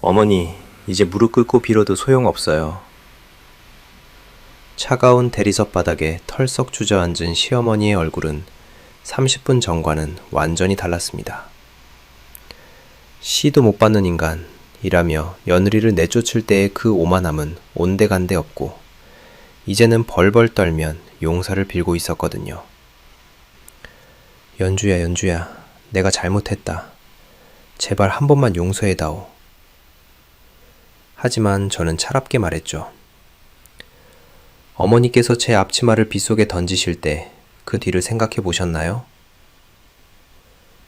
어머니, 이제 무릎 꿇고 빌어도 소용없어요. 차가운 대리석 바닥에 털썩 주저앉은 시어머니의 얼굴은 30분 전과는 완전히 달랐습니다. 시도 못 받는 인간이라며 며느리를 내쫓을 때의 그 오만함은 온데간데 없고 이제는 벌벌 떨면 용서를 빌고 있었거든요. 연주야, 내가 잘못했다. 제발 한 번만 용서해다오. 하지만 저는 차갑게 말했죠. 어머니께서 제 앞치마를 빗속에 던지실 때 그 뒤를 생각해 보셨나요?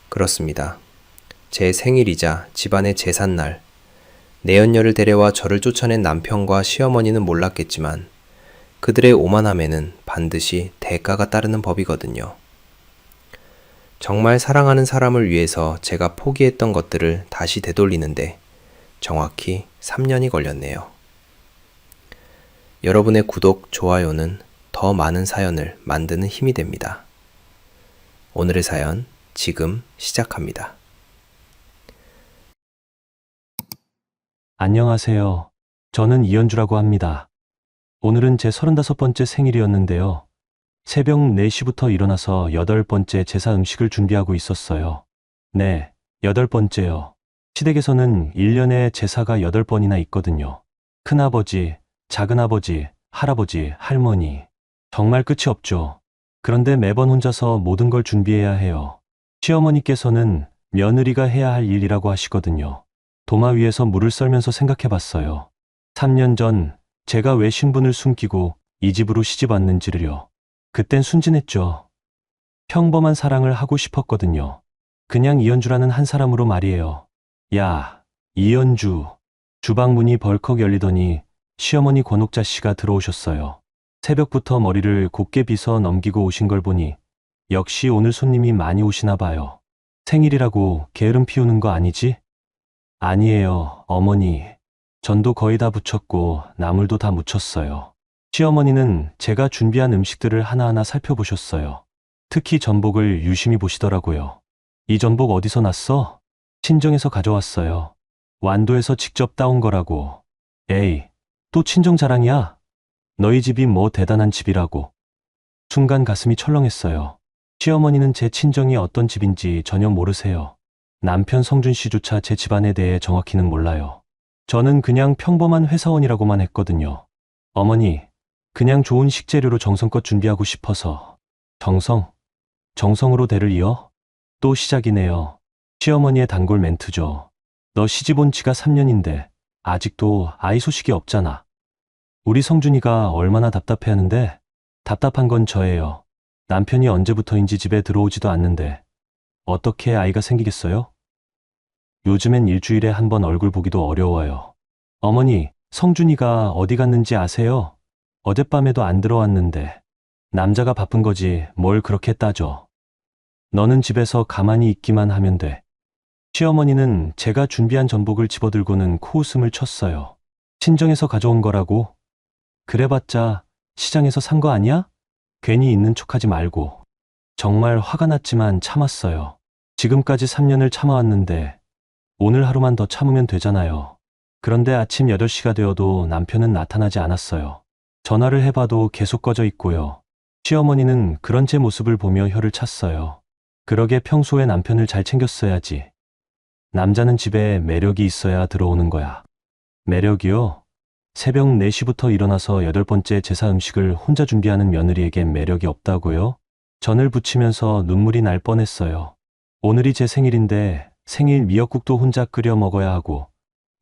그렇습니다. 제 생일이자 집안의 제삿날, 내연녀를 데려와 저를 쫓아낸 남편과 시어머니는 몰랐겠지만 그들의 오만함에는 반드시 대가가 따르는 법이거든요. 정말 사랑하는 사람을 위해서 제가 포기했던 것들을 다시 되돌리는데 정확히 3년이 걸렸네요. 여러분의 구독, 좋아요는 더 많은 사연을 만드는 힘이 됩니다. 오늘의 사연 지금 시작합니다. 안녕하세요. 저는 이현주라고 합니다. 오늘은 제 35번째 생일이었는데요. 새벽 4시부터 일어나서 8번째 제사 음식을 준비하고 있었어요. 네, 8번째요. 시댁에서는 1년에 제사가 8번이나 있거든요. 큰아버지, 작은아버지, 할아버지, 할머니. 정말 끝이 없죠. 그런데 매번 혼자서 모든 걸 준비해야 해요. 시어머니께서는 며느리가 해야 할 일이라고 하시거든요. 도마 위에서 물을 썰면서 생각해 봤어요. 3년 전 제가 왜 신분을 숨기고 이 집으로 시집 왔는지를요. 그땐 순진했죠. 평범한 사랑을 하고 싶었거든요. 그냥 이현주라는 한 사람으로 말이에요. 야, 이현주. 주방 문이 벌컥 열리더니 시어머니 권옥자 씨가 들어오셨어요. 새벽부터 머리를 곱게 빗어 넘기고 오신 걸 보니 역시 오늘 손님이 많이 오시나 봐요. 생일이라고 게으름 피우는 거 아니지? 아니에요, 어머니. 전도 거의 다 부쳤고 나물도 다 무쳤어요. 시어머니는 제가 준비한 음식들을 하나하나 살펴보셨어요. 특히 전복을 유심히 보시더라고요. 이 전복 어디서 났어? 친정에서 가져왔어요. 완도에서 직접 따온 거라고. 에이, 또 친정 자랑이야? 너희 집이 뭐 대단한 집이라고. 순간 가슴이 철렁했어요. 시어머니는 제 친정이 어떤 집인지 전혀 모르세요. 남편 성준 씨조차 제 집안에 대해 정확히는 몰라요. 저는 그냥 평범한 회사원이라고만 했거든요. 어머니, 그냥 좋은 식재료로 정성껏 준비하고 싶어서. 정성으로 대를 이어? 또 시작이네요. 시어머니의 단골 멘트죠. 너 시집 온 지가 3년인데 아직도 아이 소식이 없잖아. 우리 성준이가 얼마나 답답해하는데? 답답한 건 저예요. 남편이 언제부터인지 집에 들어오지도 않는데 어떻게 아이가 생기겠어요? 요즘엔 일주일에 한 번 얼굴 보기도 어려워요. 어머니, 성준이가 어디 갔는지 아세요? 어젯밤에도 안 들어왔는데. 남자가 바쁜 거지 뭘 그렇게 따져. 너는 집에서 가만히 있기만 하면 돼. 시어머니는 제가 준비한 전복을 집어들고는 코웃음을 쳤어요. 친정에서 가져온 거라고? 그래봤자 시장에서 산 거 아니야? 괜히 있는 척하지 말고. 정말 화가 났지만 참았어요. 지금까지 3년을 참아왔는데 오늘 하루만 더 참으면 되잖아요. 그런데 아침 8시가 되어도 남편은 나타나지 않았어요. 전화를 해봐도 계속 꺼져 있고요. 시어머니는 그런 제 모습을 보며 혀를 찼어요. 그러게 평소에 남편을 잘 챙겼어야지. 남자는 집에 매력이 있어야 들어오는 거야. 매력이요? 새벽 4시부터 일어나서 8번째 제사 음식을 혼자 준비하는 며느리에겐 매력이 없다고요? 전을 부치면서 눈물이 날 뻔했어요. 오늘이 제 생일인데 생일 미역국도 혼자 끓여 먹어야 하고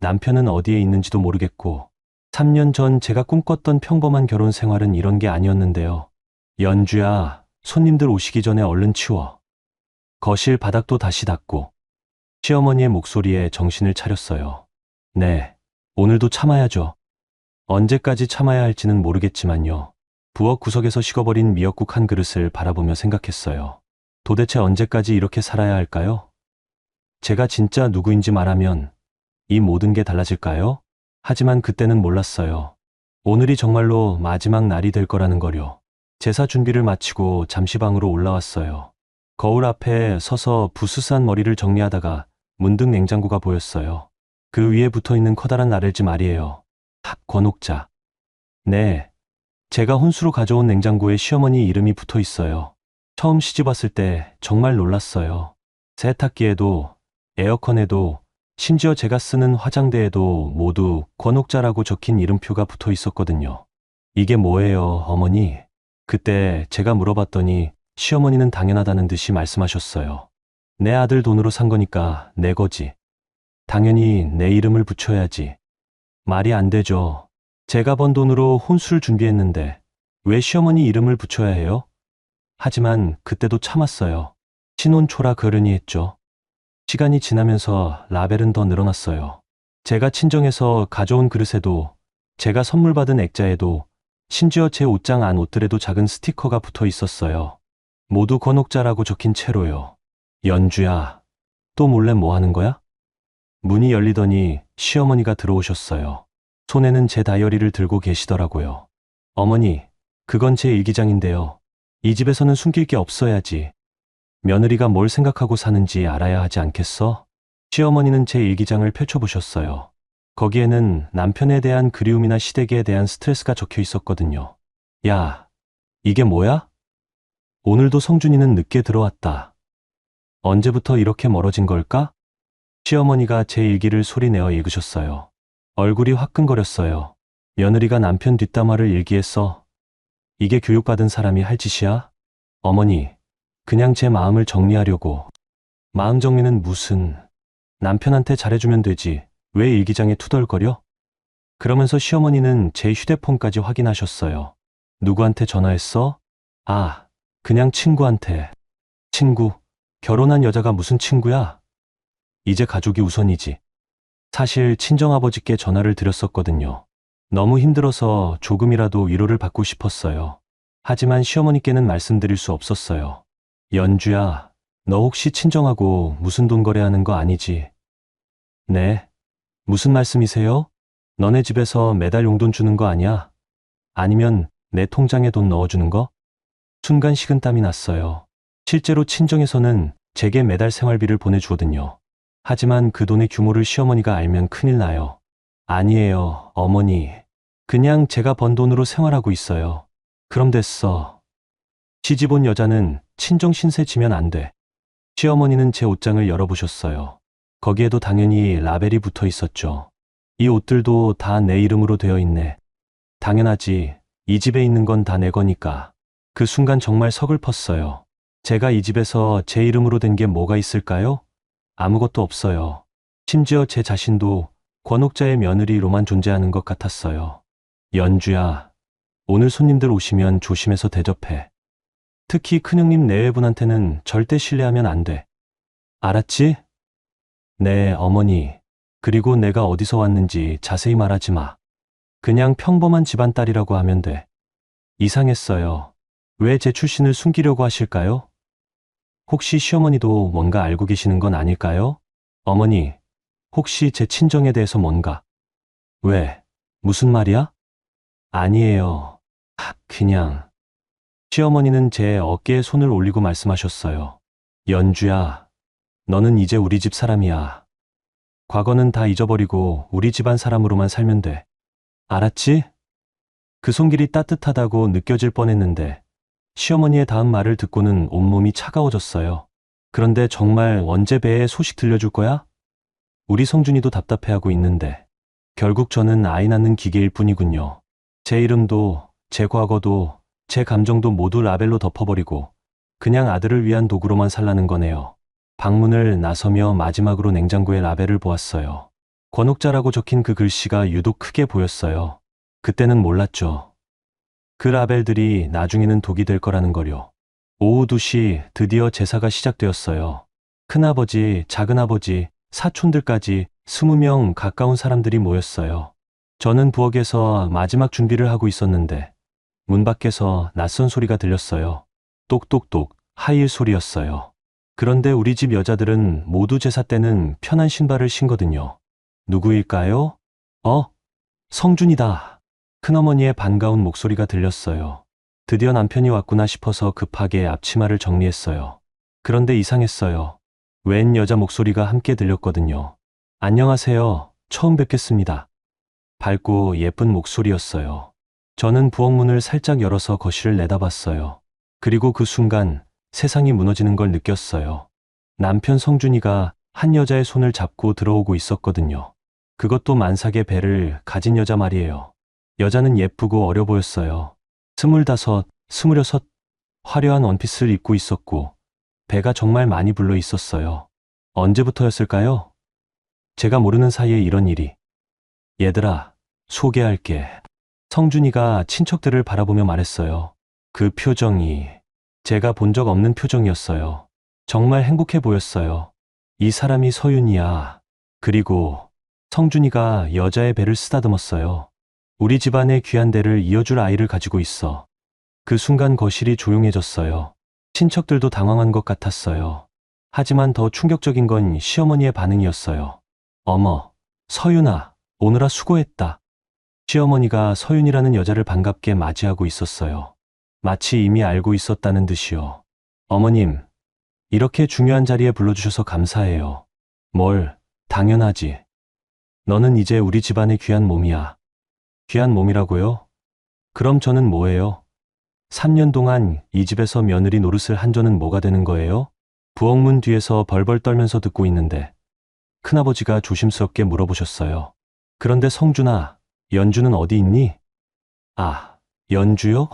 남편은 어디에 있는지도 모르겠고 3년 전 제가 꿈꿨던 평범한 결혼 생활은 이런 게 아니었는데요. 연주야, 손님들 오시기 전에 얼른 치워. 거실 바닥도 다시 닦고. 시어머니의 목소리에 정신을 차렸어요. 네, 오늘도 참아야죠. 언제까지 참아야 할지는 모르겠지만요. 부엌 구석에서 식어버린 미역국 한 그릇을 바라보며 생각했어요. 도대체 언제까지 이렇게 살아야 할까요? 제가 진짜 누구인지 말하면 이 모든 게 달라질까요? 하지만 그때는 몰랐어요. 오늘이 정말로 마지막 날이 될 거라는 걸요. 제사 준비를 마치고 잠시 방으로 올라왔어요. 거울 앞에 서서 부스스한 머리를 정리하다가 문득 냉장고가 보였어요. 그 위에 붙어 있는 커다란 라벨지 말이에요. 권옥자. 네. 제가 혼수로 가져온 냉장고에 시어머니 이름이 붙어 있어요. 처음 시집 왔을 때 정말 놀랐어요. 세탁기에도, 에어컨에도, 심지어 제가 쓰는 화장대에도 모두 권옥자라고 적힌 이름표가 붙어 있었거든요. 이게 뭐예요, 어머니? 그때 제가 물어봤더니 시어머니는 당연하다는 듯이 말씀하셨어요. 내 아들 돈으로 산 거니까 내 거지. 당연히 내 이름을 붙여야지. 말이 안 되죠. 제가 번 돈으로 혼수를 준비했는데 왜 시어머니 이름을 붙여야 해요? 하지만 그때도 참았어요. 신혼초라 그러니 했죠. 시간이 지나면서 라벨은 더 늘어났어요. 제가 친정에서 가져온 그릇에도, 제가 선물 받은 액자에도, 심지어 제 옷장 안 옷들에도 작은 스티커가 붙어 있었어요. 모두 권옥자라고 적힌 채로요. 연주야, 또 몰래 뭐 하는 거야? 문이 열리더니 시어머니가 들어오셨어요. 손에는 제 다이어리를 들고 계시더라고요. 어머니, 그건 제 일기장인데요. 이 집에서는 숨길 게 없어야지. 며느리가 뭘 생각하고 사는지 알아야 하지 않겠어? 시어머니는 제 일기장을 펼쳐보셨어요. 거기에는 남편에 대한 그리움이나 시댁에 대한 스트레스가 적혀 있었거든요. 야, 이게 뭐야? 오늘도 성준이는 늦게 들어왔다. 언제부터 이렇게 멀어진 걸까? 시어머니가 제 일기를 소리내어 읽으셨어요. 얼굴이 화끈거렸어요. 며느리가 남편 뒷담화를 일기에 써. 이게 교육받은 사람이 할 짓이야? 어머니, 그냥 제 마음을 정리하려고. 마음 정리는 무슨. 남편한테 잘해주면 되지. 왜 일기장에 투덜거려? 그러면서 시어머니는 제 휴대폰까지 확인하셨어요. 누구한테 전화했어? 아, 그냥 친구한테. 친구? 결혼한 여자가 무슨 친구야? 이제 가족이 우선이지. 사실 친정아버지께 전화를 드렸었거든요. 너무 힘들어서 조금이라도 위로를 받고 싶었어요. 하지만 시어머니께는 말씀드릴 수 없었어요. 연주야, 너 혹시 친정하고 무슨 돈 거래하는 거 아니지? 네. 무슨 말씀이세요? 너네 집에서 매달 용돈 주는 거 아니야? 아니면 내 통장에 돈 넣어주는 거? 순간 식은땀이 났어요. 실제로 친정에서는 제게 매달 생활비를 보내주거든요. 하지만 그 돈의 규모를 시어머니가 알면 큰일 나요. 아니에요, 어머니. 그냥 제가 번 돈으로 생활하고 있어요. 그럼 됐어. 시집 온 여자는 친정 신세 지면 안 돼. 시어머니는 제 옷장을 열어보셨어요. 거기에도 당연히 라벨이 붙어 있었죠. 이 옷들도 다 내 이름으로 되어 있네. 당연하지. 이 집에 있는 건 다 내 거니까. 그 순간 정말 서글펐어요. 제가 이 집에서 제 이름으로 된 게 뭐가 있을까요? 아무것도 없어요. 심지어 제 자신도 권옥자의 며느리로만 존재하는 것 같았어요. 연주야, 오늘 손님들 오시면 조심해서 대접해. 특히 큰형님 내외분한테는 절대 신뢰하면 안 돼. 알았지? 네, 어머니. 그리고 내가 어디서 왔는지 자세히 말하지 마. 그냥 평범한 집안 딸이라고 하면 돼. 이상했어요. 왜 제 출신을 숨기려고 하실까요? 혹시 시어머니도 뭔가 알고 계시는 건 아닐까요? 어머니, 혹시 제 친정에 대해서 뭔가? 왜? 무슨 말이야? 아니에요. 그냥. 시어머니는 제 어깨에 손을 올리고 말씀하셨어요. 연주야, 너는 이제 우리 집 사람이야. 과거는 다 잊어버리고 우리 집안 사람으로만 살면 돼. 알았지? 그 손길이 따뜻하다고 느껴질 뻔했는데 시어머니의 다음 말을 듣고는 온몸이 차가워졌어요. 그런데 정말 언제 배에 소식 들려줄 거야? 우리 성준이도 답답해하고 있는데 결국 저는 아이 낳는 기계일 뿐이군요. 제 이름도 제 과거도 제 감정도 모두 라벨로 덮어버리고 그냥 아들을 위한 도구로만 살라는 거네요. 방문을 나서며 마지막으로 냉장고에 라벨을 보았어요. 권옥자라고 적힌 그 글씨가 유독 크게 보였어요. 그때는 몰랐죠. 그 라벨들이 나중에는 독이 될 거라는 거요. 오후 2시 드디어 제사가 시작되었어요. 큰아버지, 작은아버지, 사촌들까지 20명 가까운 사람들이 모였어요. 저는 부엌에서 마지막 준비를 하고 있었는데 문 밖에서 낯선 소리가 들렸어요. 똑똑똑 하이힐 소리였어요. 그런데 우리 집 여자들은 모두 제사 때는 편한 신발을 신거든요. 누구일까요? 성준이다. 큰어머니의 반가운 목소리가 들렸어요. 드디어 남편이 왔구나 싶어서 급하게 앞치마를 정리했어요. 그런데 이상했어요. 웬 여자 목소리가 함께 들렸거든요. 안녕하세요. 처음 뵙겠습니다. 밝고 예쁜 목소리였어요. 저는 부엌문을 살짝 열어서 거실을 내다봤어요. 그리고 그 순간 세상이 무너지는 걸 느꼈어요. 남편 성준이가 한 여자의 손을 잡고 들어오고 있었거든요. 그것도 만삭의 배를 가진 여자 말이에요. 여자는 예쁘고 어려 보였어요. 25, 26, 화려한 원피스를 입고 있었고 배가 정말 많이 불러 있었어요. 언제부터였을까요? 제가 모르는 사이에 이런 일이. 얘들아, 소개할게. 성준이가 친척들을 바라보며 말했어요. 그 표정이 제가 본 적 없는 표정이었어요. 정말 행복해 보였어요. 이 사람이 서윤이야. 그리고 성준이가 여자의 배를 쓰다듬었어요. 우리 집안의 귀한 대를 이어줄 아이를 가지고 있어. 그 순간 거실이 조용해졌어요. 친척들도 당황한 것 같았어요. 하지만 더 충격적인 건 시어머니의 반응이었어요. 어머, 서윤아, 오느라 수고했다. 시어머니가 서윤이라는 여자를 반갑게 맞이하고 있었어요. 마치 이미 알고 있었다는 듯이요. 어머님, 이렇게 중요한 자리에 불러주셔서 감사해요. 뭘, 당연하지. 너는 이제 우리 집안의 귀한 몸이야. 귀한 몸이라고요? 그럼 저는 뭐예요? 3년 동안 이 집에서 며느리 노릇을 한 저는 뭐가 되는 거예요? 부엌문 뒤에서 벌벌 떨면서 듣고 있는데 큰아버지가 조심스럽게 물어보셨어요. 그런데 성준아, 연주는 어디 있니? 아, 연주요?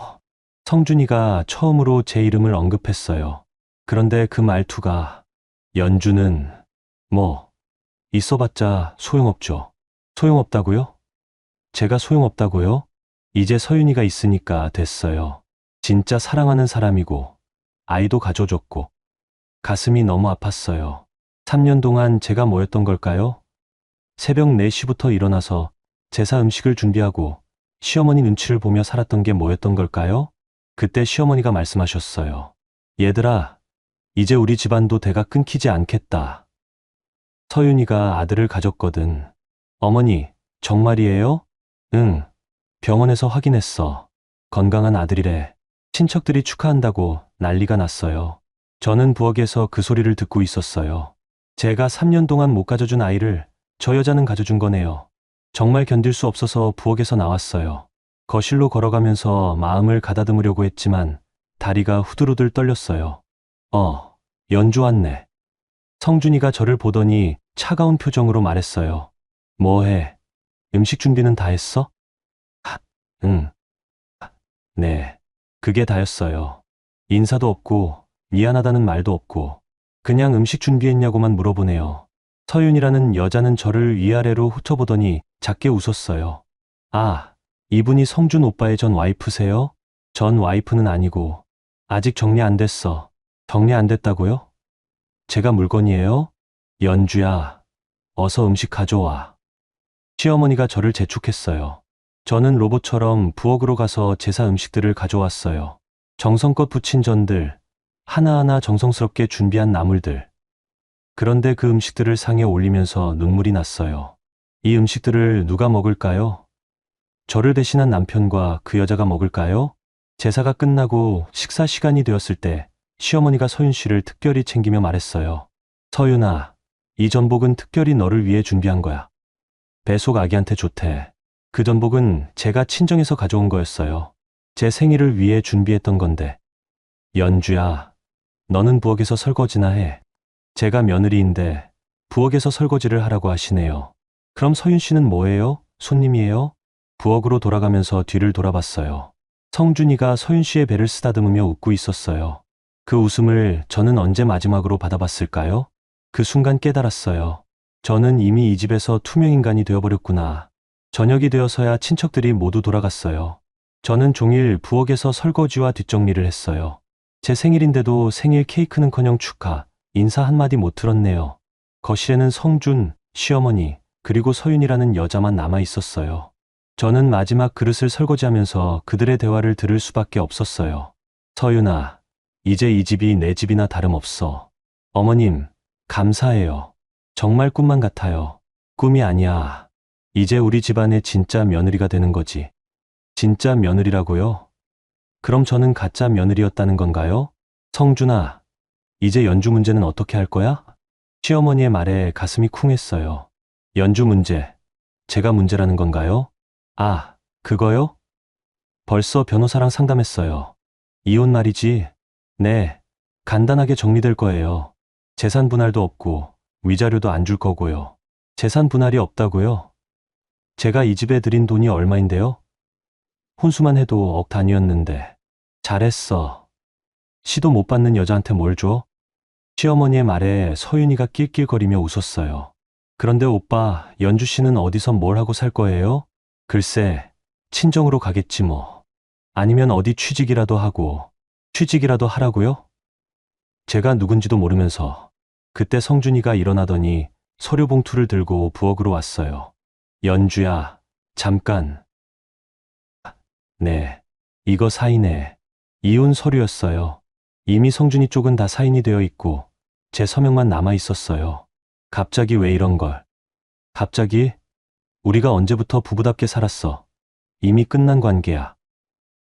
성준이가 처음으로 제 이름을 언급했어요. 그런데 그 말투가 연주는 뭐 있어봤자 소용없죠. 소용없다고요? 제가 소용없다고요? 이제 서윤이가 있으니까 됐어요. 진짜 사랑하는 사람이고 아이도 가져줬고 가슴이 너무 아팠어요. 3년 동안 제가 뭐였던 걸까요? 새벽 4시부터 일어나서 제사 음식을 준비하고 시어머니 눈치를 보며 살았던 게 뭐였던 걸까요? 그때 시어머니가 말씀하셨어요. 얘들아, 이제 우리 집안도 대가 끊기지 않겠다. 서윤이가 아들을 가졌거든. 어머니, 정말이에요? 응, 병원에서 확인했어. 건강한 아들이래. 친척들이 축하한다고 난리가 났어요. 저는 부엌에서 그 소리를 듣고 있었어요. 제가 3년 동안 못 가져준 아이를 저 여자는 가져준 거네요. 정말 견딜 수 없어서 부엌에서 나왔어요. 거실로 걸어가면서 마음을 가다듬으려고 했지만 다리가 후들후들 떨렸어요. 연주 왔네. 성준이가 저를 보더니 차가운 표정으로 말했어요. 뭐해? 음식 준비는 다 했어? 응. 네. 그게 다였어요. 인사도 없고 미안하다는 말도 없고 그냥 음식 준비했냐고만 물어보네요. 서윤이라는 여자는 저를 위아래로 훑어보더니 작게 웃었어요. 아, 이분이 성준 오빠의 전 와이프세요? 전 와이프는 아니고 아직 정리 안 됐어. 정리 안 됐다고요? 제가 물건이에요? 연주야, 어서 음식 가져와. 시어머니가 저를 재촉했어요. 저는 로봇처럼 부엌으로 가서 제사 음식들을 가져왔어요. 정성껏 부친 전들, 하나하나 정성스럽게 준비한 나물들. 그런데 그 음식들을 상에 올리면서 눈물이 났어요. 이 음식들을 누가 먹을까요? 저를 대신한 남편과 그 여자가 먹을까요? 제사가 끝나고 식사 시간이 되었을 때 시어머니가 서윤 씨를 특별히 챙기며 말했어요. 서윤아, 이 전복은 특별히 너를 위해 준비한 거야. 배속 아기한테 좋대. 그 전복은 제가 친정에서 가져온 거였어요. 제 생일을 위해 준비했던 건데. 연주야, 너는 부엌에서 설거지나 해. 제가 며느리인데 부엌에서 설거지를 하라고 하시네요. 그럼 서윤 씨는 뭐예요? 손님이에요? 부엌으로 돌아가면서 뒤를 돌아봤어요. 성준이가 서윤 씨의 배를 쓰다듬으며 웃고 있었어요. 그 웃음을 저는 언제 마지막으로 받아봤을까요? 그 순간 깨달았어요. 저는 이미 이 집에서 투명인간이 되어버렸구나. 저녁이 되어서야 친척들이 모두 돌아갔어요. 저는 종일 부엌에서 설거지와 뒷정리를 했어요. 제 생일인데도 생일 케이크는커녕 축하, 인사 한마디 못 들었네요. 거실에는 성준, 시어머니, 그리고 서윤이라는 여자만 남아 있었어요. 저는 마지막 그릇을 설거지하면서 그들의 대화를 들을 수밖에 없었어요. 서윤아, 이제 이 집이 내 집이나 다름없어. 어머님, 감사해요. 정말 꿈만 같아요. 꿈이 아니야. 이제 우리 집안의 진짜 며느리가 되는 거지. 진짜 며느리라고요? 그럼 저는 가짜 며느리였다는 건가요? 성준아, 이제 연주 문제는 어떻게 할 거야? 시어머니의 말에 가슴이 쿵했어요. 연주 문제, 제가 문제라는 건가요? 아, 그거요? 벌써 변호사랑 상담했어요. 이혼 말이지. 네, 간단하게 정리될 거예요. 재산 분할도 없고 위자료도 안 줄 거고요. 재산 분할이 없다고요? 제가 이 집에 들인 돈이 얼마인데요? 혼수만 해도 억 단위였는데. 잘했어. 시도 못 받는 여자한테 뭘 줘? 시어머니의 말에 서윤이가 낄낄거리며 웃었어요. 그런데 오빠, 연주 씨는 어디서 뭘 하고 살 거예요? 글쎄, 친정으로 가겠지 뭐. 아니면 어디 취직이라도 하고. 취직이라도 하라고요? 제가 누군지도 모르면서 그때 성준이가 일어나더니 서류 봉투를 들고 부엌으로 왔어요. 연주야, 잠깐. 네, 이거 사인해. 이혼 서류였어요. 이미 성준이 쪽은 다 사인이 되어 있고 제 서명만 남아 있었어요. 갑자기 왜 이런 걸? 갑자기? 우리가 언제부터 부부답게 살았어. 이미 끝난 관계야.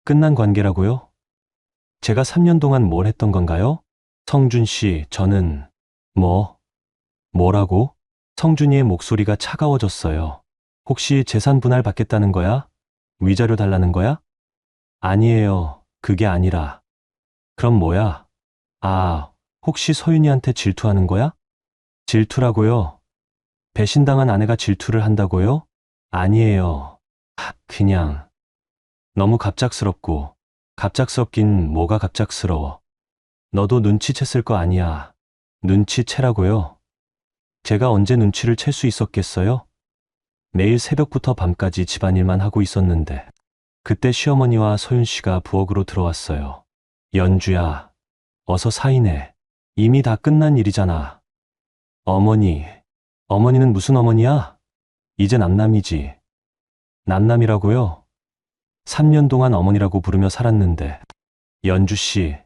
끝난 관계라고요? 제가 3년 동안 뭘 했던 건가요? 성준 씨, 저는 뭐라고? 성준이의 목소리가 차가워졌어요. 혹시 재산 분할 받겠다는 거야? 위자료 달라는 거야? 아니에요. 그게 아니라. 그럼 뭐야? 아, 혹시 서윤이한테 질투하는 거야? 질투라고요? 배신당한 아내가 질투를 한다고요? 아니에요. 그냥 너무 갑작스럽고 갑작스럽긴 뭐가 갑작스러워. 너도 눈치챘을 거 아니야. 눈치채라고요? 제가 언제 눈치를 챌 수 있었겠어요? 매일 새벽부터 밤까지 집안일만 하고 있었는데 그때 시어머니와 소윤 씨가 부엌으로 들어왔어요. 연주야, 어서 사인해. 이미 다 끝난 일이잖아. 어머니는 무슨 어머니야? 이제 남남이지. 남남이라고요? 3년 동안 어머니라고 부르며 살았는데. 연주 씨,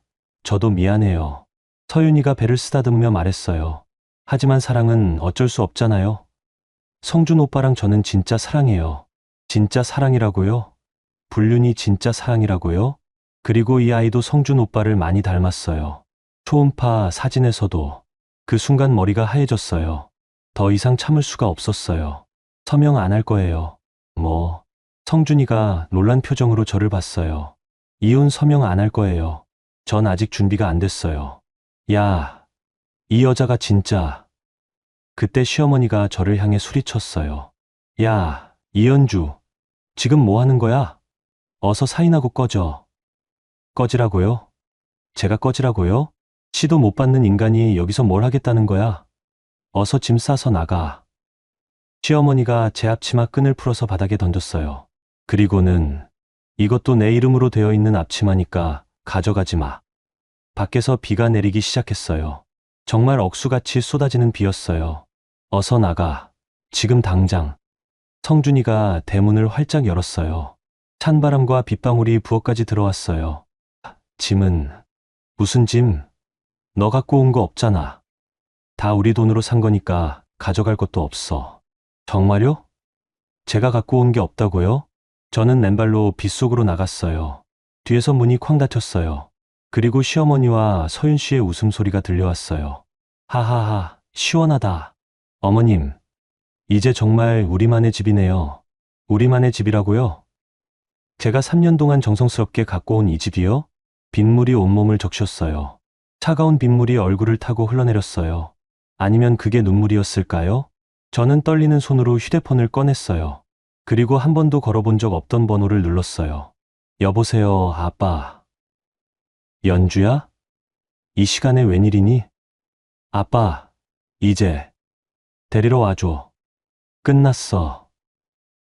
저도 미안해요. 서윤이가 배를 쓰다듬으며 말했어요. 하지만 사랑은 어쩔 수 없잖아요. 성준 오빠랑 저는 진짜 사랑해요. 진짜 사랑이라고요? 불륜이 진짜 사랑이라고요? 그리고 이 아이도 성준 오빠를 많이 닮았어요. 초음파 사진에서도. 그 순간 머리가 하얘졌어요. 더 이상 참을 수가 없었어요. 서명 안 할 거예요. 성준이가 놀란 표정으로 저를 봤어요. 이혼 서명 안 할 거예요. 전 아직 준비가 안 됐어요. 야, 이 여자가 진짜. 그때 시어머니가 저를 향해 소리쳤어요. 야, 이연주, 지금 뭐 하는 거야? 어서 사인하고 꺼져. 꺼지라고요? 제가 꺼지라고요? 시도 못 받는 인간이 여기서 뭘 하겠다는 거야? 어서 짐 싸서 나가. 시어머니가 제 앞치마 끈을 풀어서 바닥에 던졌어요. 그리고는 이것도 내 이름으로 되어 있는 앞치마니까 가져가지 마. 밖에서 비가 내리기 시작했어요. 정말 억수같이 쏟아지는 비였어요. 어서 나가. 지금 당장. 성준이가 대문을 활짝 열었어요. 찬바람과 빗방울이 부엌까지 들어왔어요. 짐은 무슨 짐? 너 갖고 온 거 없잖아. 다 우리 돈으로 산 거니까 가져갈 것도 없어. 정말요? 제가 갖고 온 게 없다고요? 저는 맨발로 빗속으로 나갔어요. 뒤에서 문이 쾅 닫혔어요. 그리고 시어머니와 서윤 씨의 웃음소리가 들려왔어요. 하하하, 시원하다. 어머님, 이제 정말 우리만의 집이네요. 우리만의 집이라고요? 제가 3년 동안 정성스럽게 갖고 온 이 집이요? 빗물이 온몸을 적셨어요. 차가운 빗물이 얼굴을 타고 흘러내렸어요. 아니면 그게 눈물이었을까요? 저는 떨리는 손으로 휴대폰을 꺼냈어요. 그리고 한 번도 걸어본 적 없던 번호를 눌렀어요. 여보세요, 아빠. 연주야? 이 시간에 웬일이니? 아빠, 이제 데리러 와줘. 끝났어.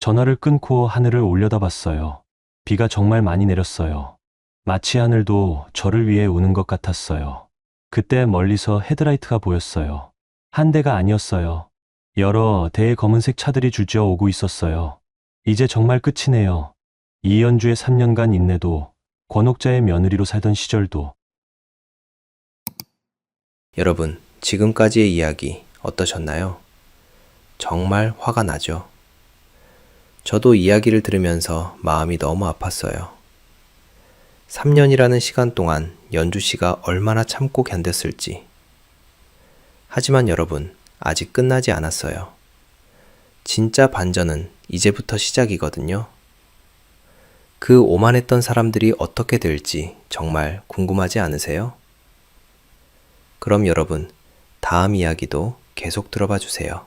전화를 끊고 하늘을 올려다봤어요. 비가 정말 많이 내렸어요. 마치 하늘도 저를 위해 우는 것 같았어요. 그때 멀리서 헤드라이트가 보였어요. 한 대가 아니었어요. 여러 대의 검은색 차들이 줄지어 오고 있었어요. 이제 정말 끝이네요. 이연주의 3년간 인내도, 권옥자의 며느리로 살던 시절도. 여러분, 지금까지의 이야기 어떠셨나요? 정말 화가 나죠? 저도 이야기를 들으면서 마음이 너무 아팠어요. 3년이라는 시간 동안 연주 씨가 얼마나 참고 견뎠을지. 하지만 여러분, 아직 끝나지 않았어요. 진짜 반전은 이제부터 시작이거든요. 그 오만했던 사람들이 어떻게 될지 정말 궁금하지 않으세요? 그럼 여러분, 다음 이야기도 계속 들어봐 주세요.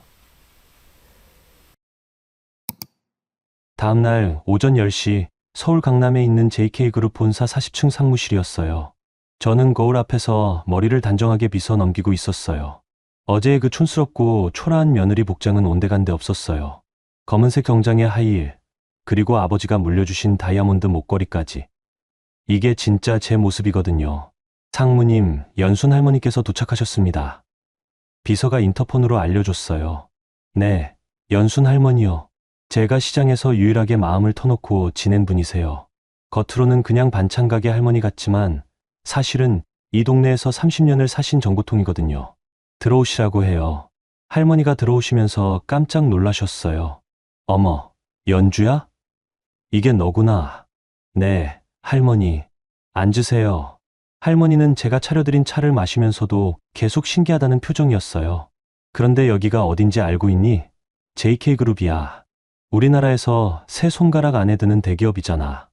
다음 날 오전 10시 서울 강남에 있는 JK그룹 본사 40층 상무실이었어요. 저는 거울 앞에서 머리를 단정하게 빗어 넘기고 있었어요. 어제의 그 촌스럽고 초라한 며느리 복장은 온데간데 없었어요. 검은색 정장에 하이힐, 그리고 아버지가 물려주신 다이아몬드 목걸이까지. 이게 진짜 제 모습이거든요. 상무님, 연순 할머니께서 도착하셨습니다. 비서가 인터폰으로 알려줬어요. 네, 연순 할머니요. 제가 시장에서 유일하게 마음을 터놓고 지낸 분이세요. 겉으로는 그냥 반찬 가게 할머니 같지만 사실은 이 동네에서 30년을 사신 정보통이거든요. 들어오시라고 해요. 할머니가 들어오시면서 깜짝 놀라셨어요. 어머, 연주야? 이게 너구나. 네, 할머니. 앉으세요. 할머니는 제가 차려드린 차를 마시면서도 계속 신기하다는 표정이었어요. 그런데 여기가 어딘지 알고 있니? JK그룹이야. 우리나라에서 세 손가락 안에 드는 대기업이잖아.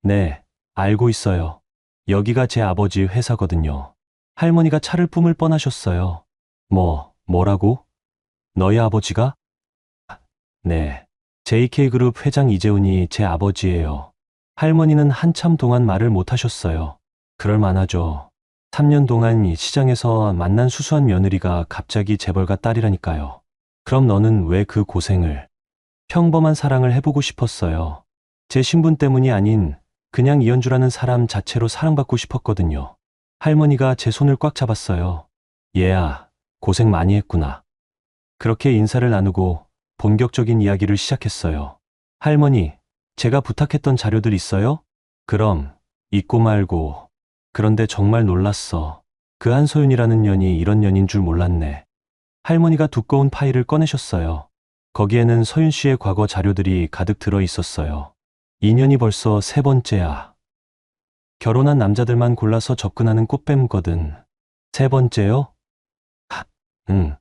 네, 알고 있어요. 여기가 제 아버지 회사거든요. 할머니가 차를 뿜을 뻔하셨어요. 뭐라고? 너희 아버지가? 네, JK그룹 회장 이재훈이 제 아버지예요. 할머니는 한참 동안 말을 못 하셨어요. 그럴 만하죠. 3년 동안 이 시장에서 만난 수수한 며느리가 갑자기 재벌가 딸이라니까요. 그럼 너는 왜 그 고생을? 평범한 사랑을 해보고 싶었어요. 제 신분 때문이 아닌 그냥 이현주라는 사람 자체로 사랑받고 싶었거든요. 할머니가 제 손을 꽉 잡았어요. 얘야, 고생 많이 했구나. 그렇게 인사를 나누고 본격적인 이야기를 시작했어요. 할머니, 제가 부탁했던 자료들 있어요? 그럼, 있고 말고. 그런데 정말 놀랐어. 그 한소윤이라는 년이 이런 년인 줄 몰랐네. 할머니가 두꺼운 파일을 꺼내셨어요. 거기에는 서윤 씨의 과거 자료들이 가득 들어 있었어요. 2년이 벌써 세 번째야. 결혼한 남자들만 골라서 접근하는 꽃뱀거든. 세 번째요? 응.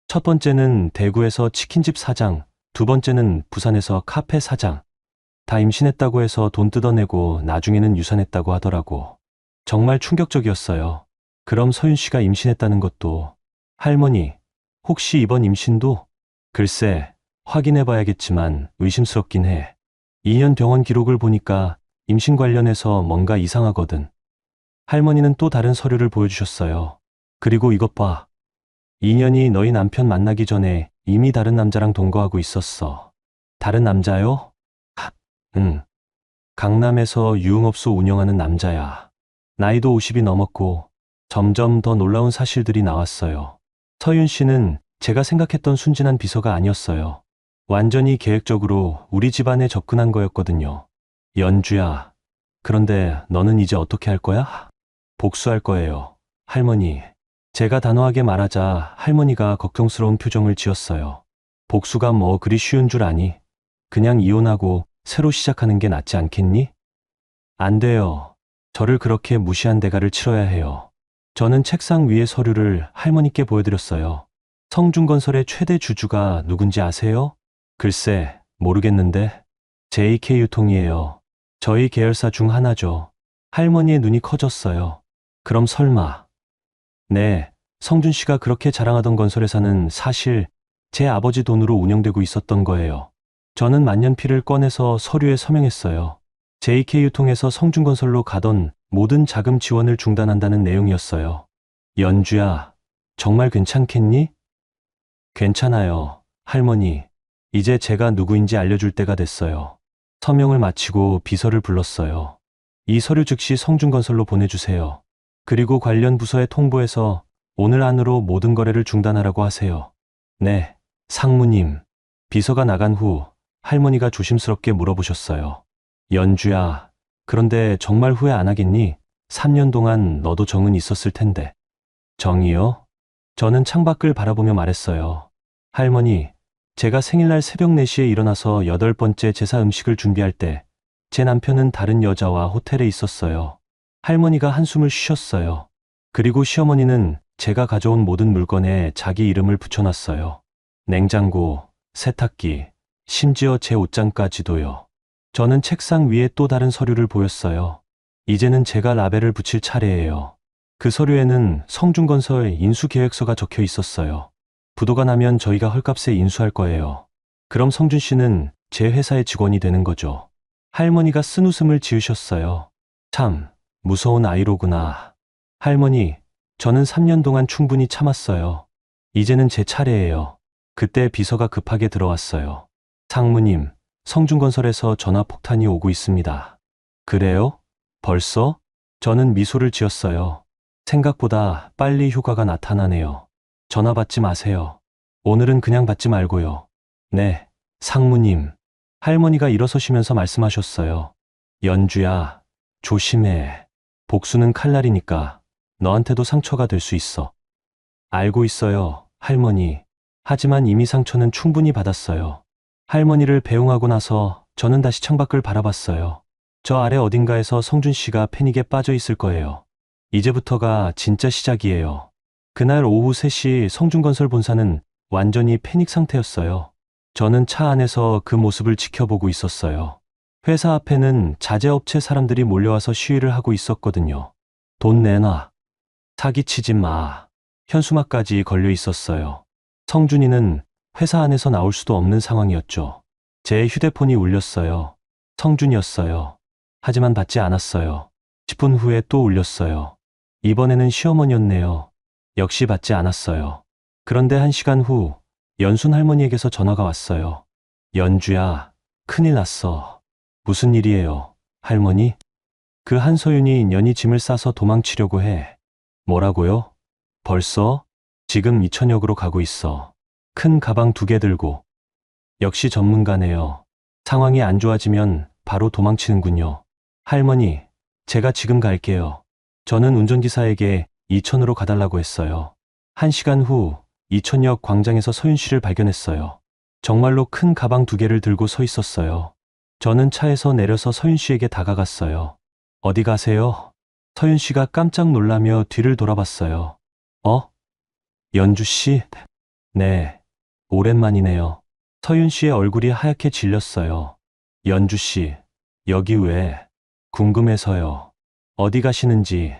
첫 번째는 대구에서 치킨집 사장, 두 번째는 부산에서 카페 사장. 다 임신했다고 해서 돈 뜯어내고 나중에는 유산했다고 하더라고. 정말 충격적이었어요. 그럼 서윤 씨가 임신했다는 것도. 할머니, 혹시 이번 임신도? 글쎄, 확인해봐야겠지만 의심스럽긴 해. 2년 병원 기록을 보니까 임신 관련해서 뭔가 이상하거든. 할머니는 또 다른 서류를 보여주셨어요. 그리고 이것 봐. 2년이 너희 남편 만나기 전에 이미 다른 남자랑 동거하고 있었어. 다른 남자요? 응. 강남에서 유흥업소 운영하는 남자야. 나이도 50이 넘었고 점점 더 놀라운 사실들이 나왔어요. 서윤 씨는 제가 생각했던 순진한 비서가 아니었어요. 완전히 계획적으로 우리 집안에 접근한 거였거든요. 연주야. 그런데 너는 이제 어떻게 할 거야? 복수할 거예요. 할머니. 제가 단호하게 말하자 할머니가 걱정스러운 표정을 지었어요. 복수가 뭐 그리 쉬운 줄 아니? 그냥 이혼하고 새로 시작하는 게 낫지 않겠니? 안 돼요. 저를 그렇게 무시한 대가를 치러야 해요. 저는 책상 위의 서류를 할머니께 보여드렸어요. 성준건설의 최대 주주가 누군지 아세요? 글쎄, 모르겠는데. JK유통이에요. 저희 계열사 중 하나죠. 할머니의 눈이 커졌어요. 그럼 설마. 네, 성준 씨가 그렇게 자랑하던 건설회사는 사실 제 아버지 돈으로 운영되고 있었던 거예요. 저는 만년필을 꺼내서 서류에 서명했어요. JK유통에서 성준건설로 가던 모든 자금 지원을 중단한다는 내용이었어요. 연주야, 정말 괜찮겠니? 괜찮아요, 할머니. 이제 제가 누구인지 알려줄 때가 됐어요. 서명을 마치고 비서를 불렀어요. 이 서류 즉시 성준건설로 보내주세요. 그리고 관련 부서에 통보해서 오늘 안으로 모든 거래를 중단하라고 하세요. 네, 상무님. 비서가 나간 후 할머니가 조심스럽게 물어보셨어요. 연주야, 그런데 정말 후회 안 하겠니? 3년 동안 너도 정은 있었을 텐데. 정이요? 저는 창밖을 바라보며 말했어요. 할머니, 제가 생일날 새벽 4시에 일어나서 8번째 제사 음식을 준비할 때 제 남편은 다른 여자와 호텔에 있었어요. 할머니가 한숨을 쉬셨어요. 그리고 시어머니는 제가 가져온 모든 물건에 자기 이름을 붙여놨어요. 냉장고, 세탁기, 심지어 제 옷장까지도요. 저는 책상 위에 또 다른 서류를 보였어요. 이제는 제가 라벨을 붙일 차례예요. 그 서류에는 성준건설 인수계획서가 적혀 있었어요. 부도가 나면 저희가 헐값에 인수할 거예요. 그럼 성준 씨는 제 회사의 직원이 되는 거죠. 할머니가 쓴웃음을 지으셨어요. 참, 무서운 아이로구나. 할머니, 저는 3년 동안 충분히 참았어요. 이제는 제 차례예요. 그때 비서가 급하게 들어왔어요. 상무님, 성준건설에서 전화 폭탄이 오고 있습니다. 그래요? 벌써? 저는 미소를 지었어요. 생각보다 빨리 휴가가 나타나네요. 전화 받지 마세요. 오늘은 그냥 받지 말고요. 네, 상무님. 할머니가 일어서시면서 말씀하셨어요. 연주야, 조심해. 복수는 칼날이니까 너한테도 상처가 될 수 있어. 알고 있어요, 할머니. 하지만 이미 상처는 충분히 받았어요. 할머니를 배웅하고 나서 저는 다시 창밖을 바라봤어요. 저 아래 어딘가에서 성준 씨가 패닉에 빠져 있을 거예요. 이제부터가 진짜 시작이에요. 그날 오후 3시 성준건설 본사는 완전히 패닉 상태였어요. 저는 차 안에서 그 모습을 지켜보고 있었어요. 회사 앞에는 자재업체 사람들이 몰려와서 시위를 하고 있었거든요. 돈 내놔. 사기치지 마. 현수막까지 걸려 있었어요. 성준이는 회사 안에서 나올 수도 없는 상황이었죠. 제 휴대폰이 울렸어요. 성준이었어요. 하지만 받지 않았어요. 10분 후에 또 울렸어요. 이번에는 시어머니였네요. 역시 받지 않았어요. 그런데 1시간 후 연순 할머니에게서 전화가 왔어요. 연주야, 큰일 났어. 무슨 일이에요, 할머니? 그 한서윤이 년이 짐을 싸서 도망치려고 해. 뭐라고요? 벌써? 지금 이천역으로 가고 있어. 큰 가방 2개 들고. 역시 전문가네요. 상황이 안 좋아지면 바로 도망치는군요. 할머니, 제가 지금 갈게요. 저는 운전기사에게 이천으로 가달라고 했어요. 1시간 후 이천역 광장에서 서윤 씨를 발견했어요. 정말로 큰 가방 2개를 들고 서 있었어요. 저는 차에서 내려서 서윤 씨에게 다가갔어요. 어디 가세요? 서윤 씨가 깜짝 놀라며 뒤를 돌아봤어요. 연주 씨? 네, 오랜만이네요. 서윤 씨의 얼굴이 하얗게 질렸어요. 연주 씨, 여기 왜? 궁금해서요. 어디 가시는지.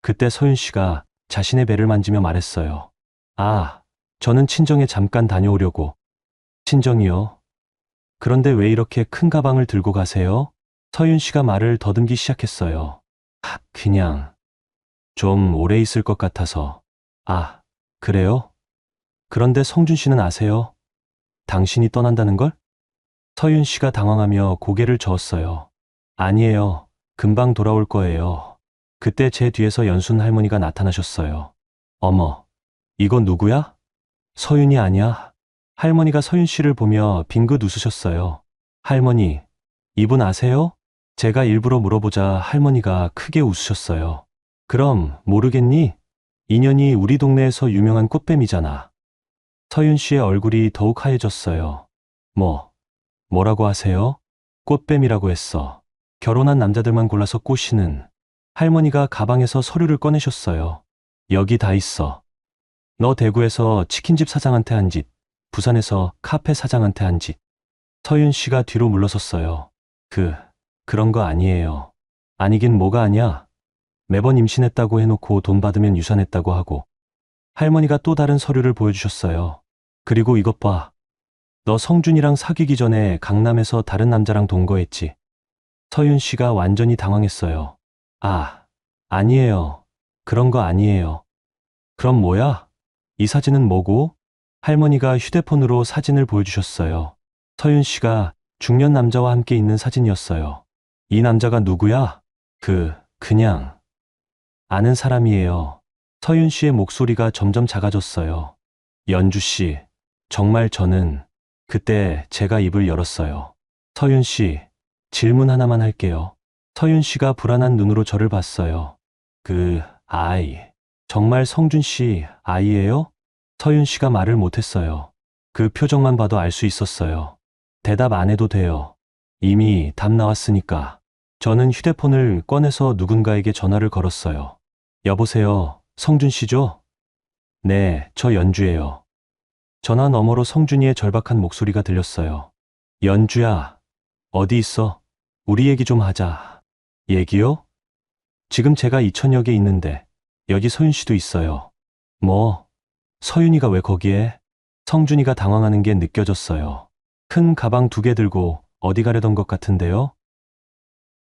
그때 서윤 씨가 자신의 배를 만지며 말했어요. 아, 저는 친정에 잠깐 다녀오려고. 친정이요? 그런데 왜 이렇게 큰 가방을 들고 가세요? 서윤 씨가 말을 더듬기 시작했어요. 그냥 좀 오래 있을 것 같아서. 아, 그래요? 그런데 성준 씨는 아세요? 당신이 떠난다는 걸? 서윤 씨가 당황하며 고개를 저었어요. 아니에요. 금방 돌아올 거예요. 그때 제 뒤에서 연순 할머니가 나타나셨어요. 어머, 이건 누구야? 서윤이 아니야? 할머니가 서윤 씨를 보며 빙긋 웃으셨어요. 할머니, 이분 아세요? 제가 일부러 물어보자 할머니가 크게 웃으셨어요. 그럼 모르겠니? 인연이 우리 동네에서 유명한 꽃뱀이잖아. 서윤 씨의 얼굴이 더욱 하얘졌어요. 뭐라고 하세요? 꽃뱀이라고 했어. 결혼한 남자들만 골라서 꼬시는. 할머니가 가방에서 서류를 꺼내셨어요. 여기 다 있어. 너 대구에서 치킨집 사장한테 한 짓, 부산에서 카페 사장한테 한 짓. 서윤 씨가 뒤로 물러섰어요. 그런 거 아니에요. 아니긴 뭐가 아니야. 매번 임신했다고 해놓고 돈 받으면 유산했다고 하고. 할머니가 또 다른 서류를 보여주셨어요. 그리고 이것 봐. 너 성준이랑 사귀기 전에 강남에서 다른 남자랑 동거했지. 서윤 씨가 완전히 당황했어요. 아니에요. 그런 거 아니에요. 그럼 뭐야? 이 사진은 뭐고? 할머니가 휴대폰으로 사진을 보여주셨어요. 서윤 씨가 중년 남자와 함께 있는 사진이었어요. 이 남자가 누구야? 그냥 아는 사람이에요. 서윤 씨의 목소리가 점점 작아졌어요. 연주 씨, 정말 저는 그때 제가 입을 열었어요. 서윤 씨, 질문 하나만 할게요. 서윤 씨가 불안한 눈으로 저를 봤어요. 아이, 정말 성준 씨 아이예요? 서윤 씨가 말을 못했어요. 그 표정만 봐도 알 수 있었어요. 대답 안 해도 돼요. 이미 답 나왔으니까. 저는 휴대폰을 꺼내서 누군가에게 전화를 걸었어요. 여보세요, 성준 씨죠? 네, 저 연주예요. 전화 너머로 성준이의 절박한 목소리가 들렸어요. 연주야, 어디 있어? 우리 얘기 좀 하자. 얘기요? 지금 제가 이천역에 있는데 여기 서윤 씨도 있어요. 뭐, 서윤이가 왜 거기에? 성준이가 당황하는 게 느껴졌어요. 큰 가방 2개 들고 어디 가려던 것 같은데요?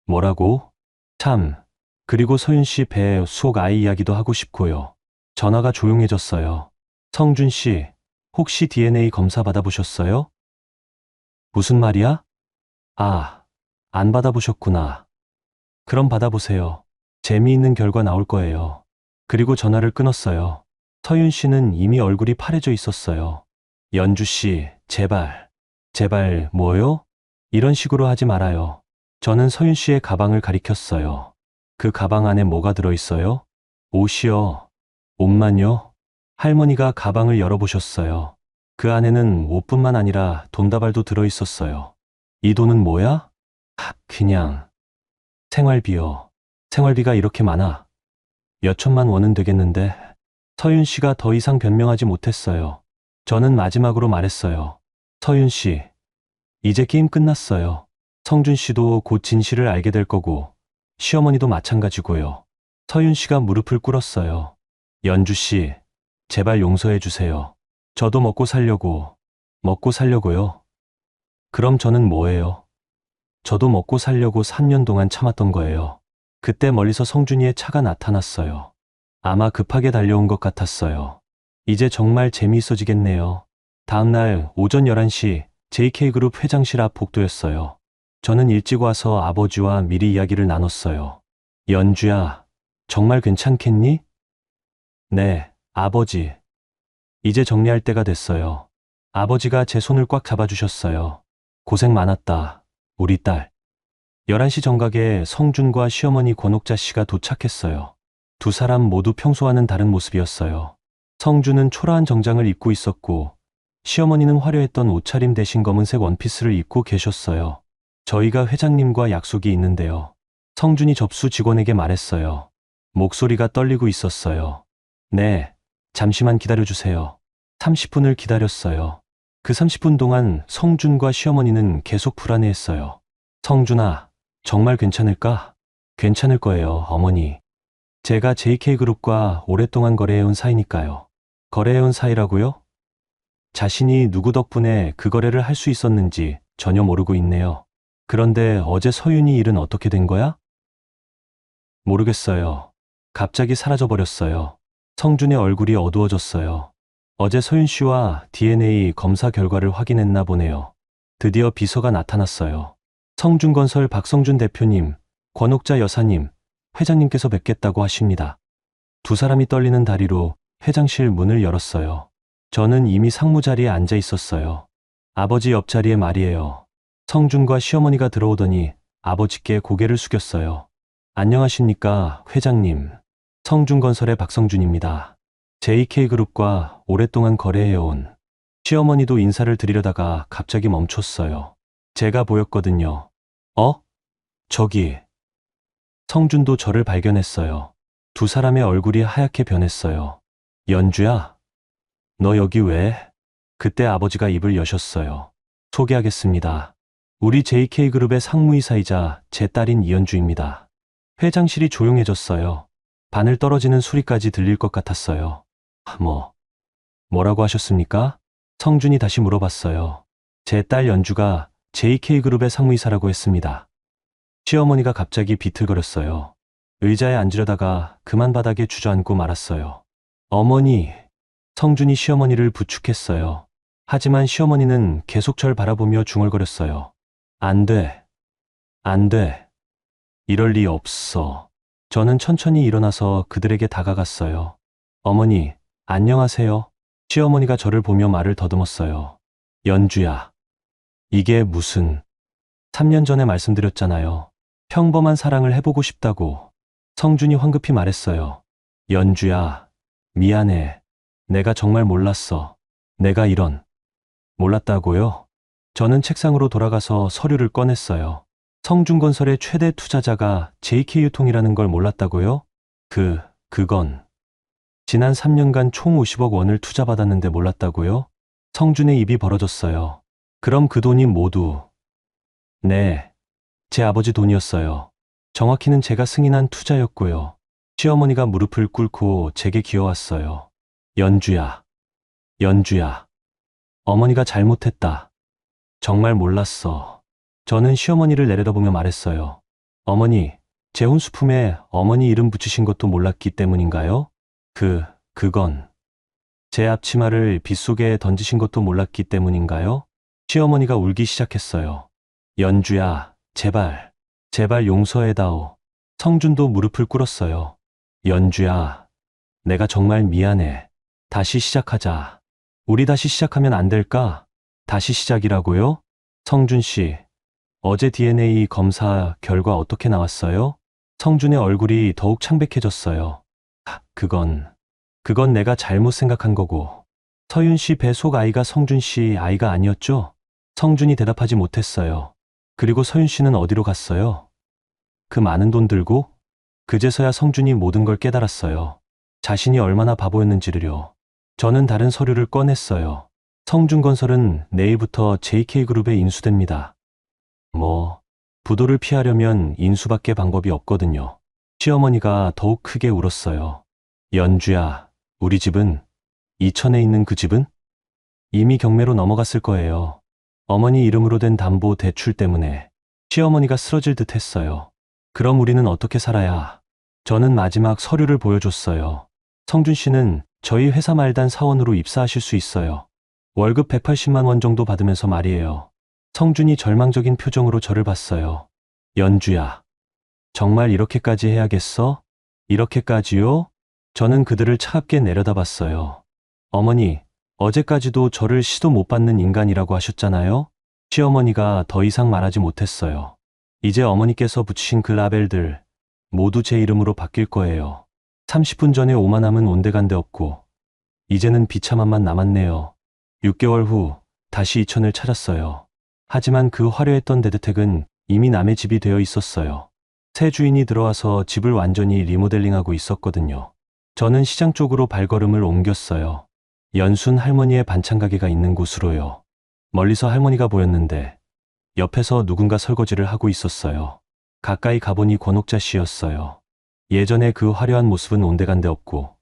뭐라고? 참, 그리고 서윤 씨 배 수옥 아이 이야기도 하고 싶고요. 전화가 조용해졌어요. 성준 씨, 혹시 DNA 검사 받아보셨어요? 무슨 말이야? 아, 안 받아보셨구나. 그럼 받아보세요. 재미있는 결과 나올 거예요. 그리고 전화를 끊었어요. 서윤 씨는 이미 얼굴이 파래져 있었어요. 연주 씨, 제발. 제발, 뭐요? 이런 식으로 하지 말아요. 저는 서윤 씨의 가방을 가리켰어요. 그 가방 안에 뭐가 들어있어요? 옷이요. 옷만요? 할머니가 가방을 열어보셨어요. 그 안에는 옷뿐만 아니라 돈다발도 들어있었어요. 이 돈은 뭐야? 그냥 생활비요. 생활비가 이렇게 많아. 몇 천만 원은 되겠는데. 서윤 씨가 더 이상 변명하지 못했어요. 저는 마지막으로 말했어요. 서윤 씨, 이제 게임 끝났어요. 성준 씨도 곧 진실을 알게 될 거고, 시어머니도 마찬가지고요. 서윤 씨가 무릎을 꿇었어요. 연주 씨, 제발 용서해 주세요. 저도 먹고 살려고요. 그럼 저는 뭐예요? 저도 먹고 살려고 3년 동안 참았던 거예요. 그때 멀리서 성준이의 차가 나타났어요. 아마 급하게 달려온 것 같았어요. 이제 정말 재미있어지겠네요. 다음날 오전 11시 JK그룹 회장실 앞 복도였어요. 저는 일찍 와서 아버지와 미리 이야기를 나눴어요. 연주야, 정말 괜찮겠니? 네, 아버지. 이제 정리할 때가 됐어요. 아버지가 제 손을 꽉 잡아주셨어요. 고생 많았다, 우리 딸. 11시 정각에 성준과 시어머니 권옥자 씨가 도착했어요. 두 사람 모두 평소와는 다른 모습이었어요. 성준은 초라한 정장을 입고 있었고, 시어머니는 화려했던 옷차림 대신 검은색 원피스를 입고 계셨어요. 저희가 회장님과 약속이 있는데요. 성준이 접수 직원에게 말했어요. 목소리가 떨리고 있었어요. 네, 잠시만 기다려주세요. 30분을 기다렸어요. 그 30분 동안 성준과 시어머니는 계속 불안해했어요. 성준아, 정말 괜찮을까? 괜찮을 거예요, 어머니. 제가 JK그룹과 오랫동안 거래해온 사이니까요. 거래해온 사이라고요? 자신이 누구 덕분에 그 거래를 할 수 있었는지 전혀 모르고 있네요. 그런데 어제 서윤이 일은 어떻게 된 거야? 모르겠어요. 갑자기 사라져버렸어요. 성준의 얼굴이 어두워졌어요. 어제 서윤 씨와 DNA 검사 결과를 확인했나 보네요. 드디어 비서가 나타났어요. 성준건설 박성준 대표님, 권옥자 여사님, 회장님께서 뵙겠다고 하십니다. 두 사람이 떨리는 다리로 회장실 문을 열었어요. 저는 이미 상무 자리에 앉아 있었어요. 아버지 옆자리에 말이에요. 성준과 시어머니가 들어오더니 아버지께 고개를 숙였어요. 안녕하십니까, 회장님. 성준건설의 박성준입니다. JK그룹과 오랫동안 거래해온. 시어머니도 인사를 드리려다가 갑자기 멈췄어요. 제가 보였거든요. 저기. 성준도 저를 발견했어요. 두 사람의 얼굴이 하얗게 변했어요. 연주야? 너 여기 왜? 그때 아버지가 입을 여셨어요. 소개하겠습니다. 우리 JK그룹의 상무이사이자 제 딸인 이연주입니다. 회장실이 조용해졌어요. 바늘 떨어지는 소리까지 들릴 것 같았어요. 뭐라고 하셨습니까? 성준이 다시 물어봤어요. 제 딸 연주가 JK그룹의 상무이사라고 했습니다. 시어머니가 갑자기 비틀거렸어요. 의자에 앉으려다가 그만 바닥에 주저앉고 말았어요. 어머니, 성준이 시어머니를 부축했어요. 하지만 시어머니는 계속 절 바라보며 중얼거렸어요. 안 돼. 이럴 리 없어. 저는 천천히 일어나서 그들에게 다가갔어요. 어머니, 안녕하세요. 시어머니가 저를 보며 말을 더듬었어요. 연주야. 이게 무슨... 3년 전에 말씀드렸잖아요. 평범한 사랑을 해보고 싶다고. 성준이 황급히 말했어요. 연주야, 미안해. 내가 정말 몰랐어. 내가 이런... 몰랐다고요? 저는 책상으로 돌아가서 서류를 꺼냈어요. 성준건설의 최대 투자자가 JK유통이라는 걸 몰랐다고요? 그건... 지난 3년간 총 50억 원을 투자받았는데 몰랐다고요? 성준의 입이 벌어졌어요. 그럼 그 돈이 모두, 네, 제 아버지 돈이었어요. 정확히는 제가 승인한 투자였고요. 시어머니가 무릎을 꿇고 제게 기어왔어요. 연주야, 연주야. 어머니가 잘못했다. 정말 몰랐어. 저는 시어머니를 내려다보며 말했어요. 어머니, 제 혼수품에 어머니 이름 붙이신 것도 몰랐기 때문인가요? 그건 제 앞치마를 빗속에 던지신 것도 몰랐기 때문인가요? 시어머니가 울기 시작했어요. 연주야, 제발, 제발 용서해다오. 성준도 무릎을 꿇었어요. 연주야, 내가 정말 미안해. 다시 시작하자. 우리 다시 시작하면 안 될까? 다시 시작이라고요? 성준 씨, 어제 DNA 검사 결과 어떻게 나왔어요? 성준의 얼굴이 더욱 창백해졌어요. 그건 내가 잘못 생각한 거고. 서윤 씨 배 속 아이가 성준 씨 아이가 아니었죠? 성준이 대답하지 못했어요. 그리고 서윤 씨는 어디로 갔어요? 그 많은 돈 들고? 그제서야 성준이 모든 걸 깨달았어요. 자신이 얼마나 바보였는지를요. 저는 다른 서류를 꺼냈어요. 성준건설은 내일부터 JK그룹에 인수됩니다. 부도를 피하려면 인수밖에 방법이 없거든요. 시어머니가 더욱 크게 울었어요. 연주야, 우리 집은, 이천에 있는 그 집은? 이미 경매로 넘어갔을 거예요. 어머니 이름으로 된 담보 대출 때문에 시어머니가 쓰러질 듯 했어요. 그럼 우리는 어떻게 살아야? 저는 마지막 서류를 보여줬어요. 성준 씨는 저희 회사 말단 사원으로 입사하실 수 있어요. 월급 180만 원 정도 받으면서 말이에요. 성준이 절망적인 표정으로 저를 봤어요. 연주야, 정말 이렇게까지 해야겠어? 이렇게까지요? 저는 그들을 차갑게 내려다봤어요. 어머니, 어제까지도 저를 시도 못 받는 인간이라고 하셨잖아요? 시어머니가 더 이상 말하지 못했어요. 이제 어머니께서 붙이신 그 라벨들 모두 제 이름으로 바뀔 거예요. 30분 전에 오만함은 온데간데 없고 이제는 비참함만 남았네요. 6개월 후 다시 이천을 찾았어요. 하지만 그 화려했던 데드텍은 이미 남의 집이 되어 있었어요. 새 주인이 들어와서 집을 완전히 리모델링하고 있었거든요. 저는 시장 쪽으로 발걸음을 옮겼어요. 연순 할머니의 반찬 가게가 있는 곳으로요. 멀리서 할머니가 보였는데 옆에서 누군가 설거지를 하고 있었어요. 가까이 가보니 권옥자 씨였어요. 예전에 그 화려한 모습은 온데간데 없고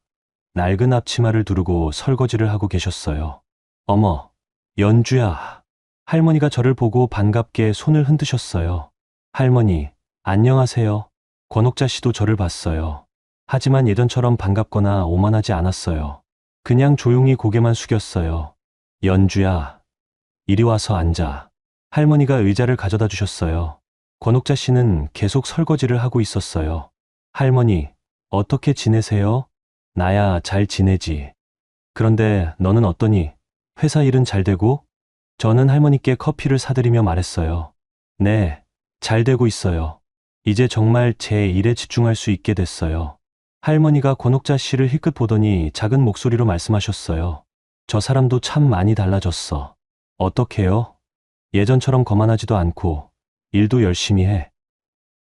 낡은 앞치마를 두르고 설거지를 하고 계셨어요. 어머, 연주야. 할머니가 저를 보고 반갑게 손을 흔드셨어요. 할머니, 안녕하세요. 권옥자 씨도 저를 봤어요. 하지만 예전처럼 반갑거나 오만하지 않았어요. 그냥 조용히 고개만 숙였어요. 연주야, 이리 와서 앉아. 할머니가 의자를 가져다 주셨어요. 권옥자 씨는 계속 설거지를 하고 있었어요. 할머니, 어떻게 지내세요? 나야 잘 지내지. 그런데 너는 어떠니? 회사 일은 잘 되고? 저는 할머니께 커피를 사드리며 말했어요. 네, 잘 되고 있어요. 이제 정말 제 일에 집중할 수 있게 됐어요. 할머니가 권옥자 씨를 힐끗 보더니 작은 목소리로 말씀하셨어요. 저 사람도 참 많이 달라졌어. 어떻게요? 예전처럼 거만하지도 않고 일도 열심히 해.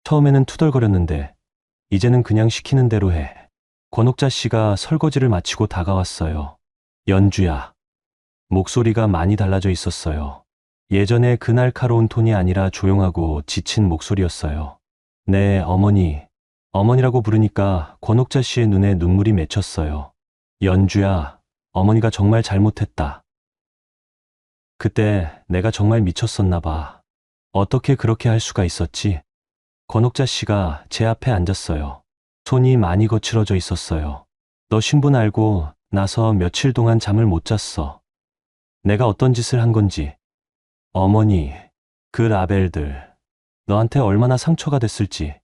처음에는 투덜거렸는데 이제는 그냥 시키는 대로 해. 권옥자 씨가 설거지를 마치고 다가왔어요. 연주야. 목소리가 많이 달라져 있었어요. 예전에 그 날카로운 톤이 아니라 조용하고 지친 목소리였어요. 네, 어머니. 어머니라고 부르니까 권옥자 씨의 눈에 눈물이 맺혔어요. 연주야, 어머니가 정말 잘못했다. 그때 내가 정말 미쳤었나 봐. 어떻게 그렇게 할 수가 있었지? 권옥자 씨가 제 앞에 앉았어요. 손이 많이 거칠어져 있었어요. 너 신분 알고 나서 며칠 동안 잠을 못 잤어. 내가 어떤 짓을 한 건지. 어머니, 그 라벨들, 너한테 얼마나 상처가 됐을지.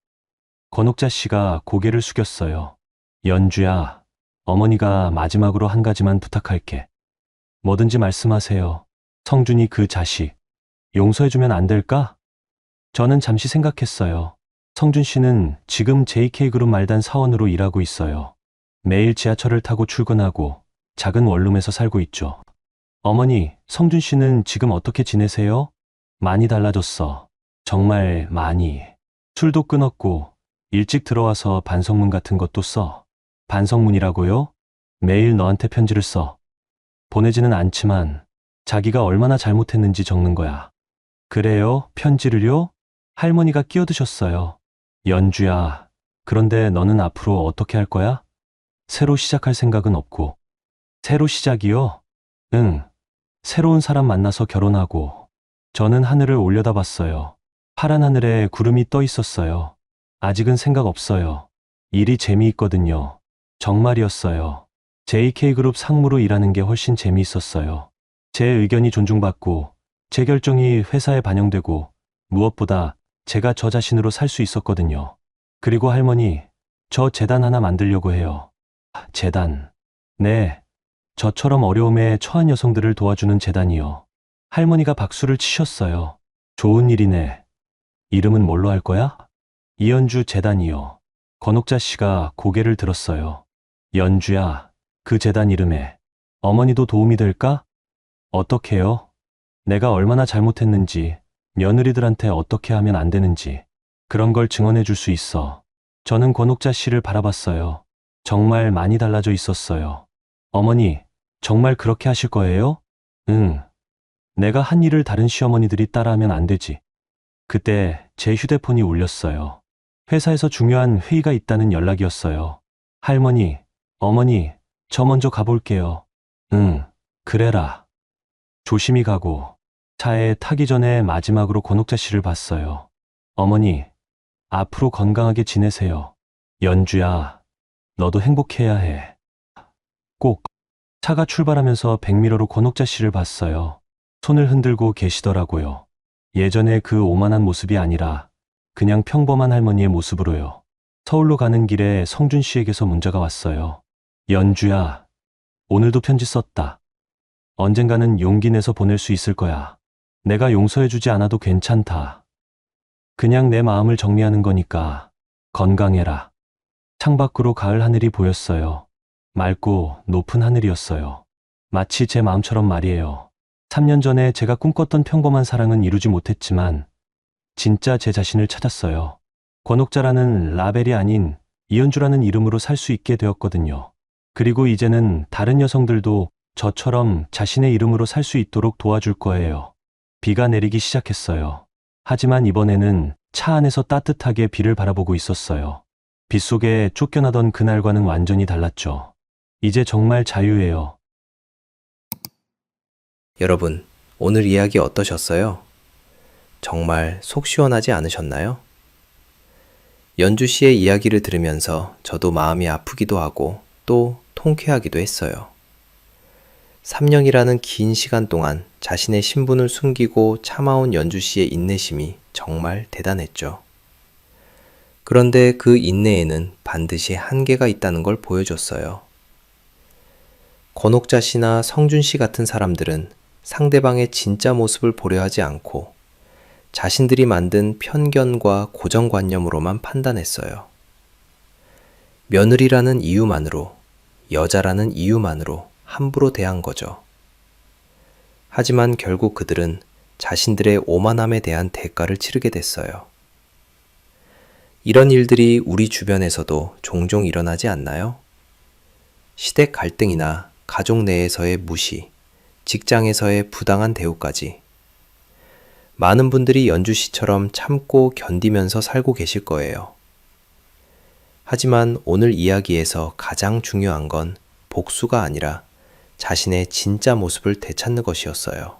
권옥자 씨가 고개를 숙였어요. 연주야, 어머니가 마지막으로 한 가지만 부탁할게. 뭐든지 말씀하세요. 성준이 그 자식, 용서해주면 안 될까? 저는 잠시 생각했어요. 성준 씨는 지금 JK그룹 말단 사원으로 일하고 있어요. 매일 지하철을 타고 출근하고 작은 원룸에서 살고 있죠. 어머니, 성준 씨는 지금 어떻게 지내세요? 많이 달라졌어. 정말 많이. 술도 끊었고 일찍 들어와서 반성문 같은 것도 써. 반성문이라고요? 매일 너한테 편지를 써. 보내지는 않지만 자기가 얼마나 잘못했는지 적는 거야. 그래요? 편지를요? 할머니가 끼어드셨어요. 연주야, 그런데 너는 앞으로 어떻게 할 거야? 새로 시작할 생각은 없고. 새로 시작이요? 응. 새로운 사람 만나서 결혼하고. 저는 하늘을 올려다봤어요. 파란 하늘에 구름이 떠 있었어요. 아직은 생각 없어요. 일이 재미있거든요. 정말이었어요. JK그룹 상무로 일하는 게 훨씬 재미있었어요. 제 의견이 존중받고, 제 결정이 회사에 반영되고, 무엇보다 제가 저 자신으로 살 수 있었거든요. 그리고 할머니, 저 재단 하나 만들려고 해요. 재단. 네. 저처럼 어려움에 처한 여성들을 도와주는 재단이요. 할머니가 박수를 치셨어요. 좋은 일이네. 이름은 뭘로 할 거야? 이연주 재단이요. 권옥자 씨가 고개를 들었어요. 연주야, 그 재단 이름에 어머니도 도움이 될까? 어떻게요? 내가 얼마나 잘못했는지, 며느리들한테 어떻게 하면 안 되는지, 그런 걸 증언해 줄 수 있어. 저는 권옥자 씨를 바라봤어요. 정말 많이 달라져 있었어요. 어머니, 정말 그렇게 하실 거예요? 응. 내가 한 일을 다른 시어머니들이 따라하면 안 되지. 그때 제 휴대폰이 울렸어요. 회사에서 중요한 회의가 있다는 연락이었어요. 할머니, 어머니, 저 먼저 가볼게요. 응, 그래라. 조심히 가고, 차에 타기 전에 마지막으로 권옥자 씨를 봤어요. 어머니, 앞으로 건강하게 지내세요. 연주야, 너도 행복해야 해. 꼭. 차가 출발하면서 백미러로 권옥자 씨를 봤어요. 손을 흔들고 계시더라고요. 예전에 그 오만한 모습이 아니라 그냥 평범한 할머니의 모습으로요. 서울로 가는 길에 성준 씨에게서 문자가 왔어요. 연주야, 오늘도 편지 썼다. 언젠가는 용기 내서 보낼 수 있을 거야. 내가 용서해주지 않아도 괜찮다. 그냥 내 마음을 정리하는 거니까 건강해라. 창밖으로 가을 하늘이 보였어요. 맑고 높은 하늘이었어요. 마치 제 마음처럼 말이에요. 3년 전에 제가 꿈꿨던 평범한 사랑은 이루지 못했지만 진짜 제 자신을 찾았어요. 권옥자라는 라벨이 아닌 이연주라는 이름으로 살 수 있게 되었거든요. 그리고 이제는 다른 여성들도 저처럼 자신의 이름으로 살 수 있도록 도와줄 거예요. 비가 내리기 시작했어요. 하지만 이번에는 차 안에서 따뜻하게 비를 바라보고 있었어요. 빗속에 쫓겨나던 그날과는 완전히 달랐죠. 이제 정말 자유예요. 여러분, 오늘 이야기 어떠셨어요? 정말 속 시원하지 않으셨나요? 연주 씨의 이야기를 들으면서 저도 마음이 아프기도 하고 또 통쾌하기도 했어요. 3년이라는 긴 시간 동안 자신의 신분을 숨기고 참아온 연주 씨의 인내심이 정말 대단했죠. 그런데 그 인내에는 반드시 한계가 있다는 걸 보여줬어요. 권옥자 씨나 성준 씨 같은 사람들은 상대방의 진짜 모습을 보려 하지 않고 자신들이 만든 편견과 고정관념으로만 판단했어요. 며느리라는 이유만으로, 여자라는 이유만으로 함부로 대한 거죠. 하지만 결국 그들은 자신들의 오만함에 대한 대가를 치르게 됐어요. 이런 일들이 우리 주변에서도 종종 일어나지 않나요? 시댁 갈등이나 가족 내에서의 무시, 직장에서의 부당한 대우까지. 많은 분들이 연주 씨처럼 참고 견디면서 살고 계실 거예요. 하지만 오늘 이야기에서 가장 중요한 건 복수가 아니라 자신의 진짜 모습을 되찾는 것이었어요.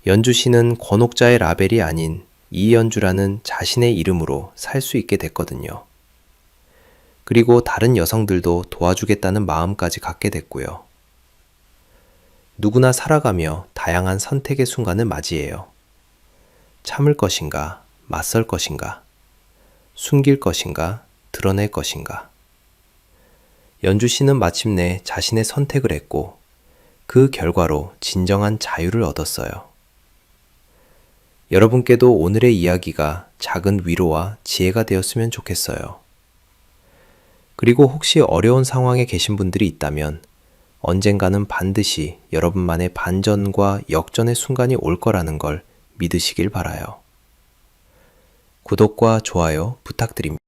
연주 씨는 권옥자의 라벨이 아닌 이연주라는 자신의 이름으로 살 수 있게 됐거든요. 그리고 다른 여성들도 도와주겠다는 마음까지 갖게 됐고요. 누구나 살아가며 다양한 선택의 순간을 맞이해요. 참을 것인가, 맞설 것인가, 숨길 것인가, 드러낼 것인가. 연주 씨는 마침내 자신의 선택을 했고 그 결과로 진정한 자유를 얻었어요. 여러분께도 오늘의 이야기가 작은 위로와 지혜가 되었으면 좋겠어요. 그리고 혹시 어려운 상황에 계신 분들이 있다면 언젠가는 반드시 여러분만의 반전과 역전의 순간이 올 거라는 걸 믿으시길 바라요. 구독과 좋아요 부탁드립니다.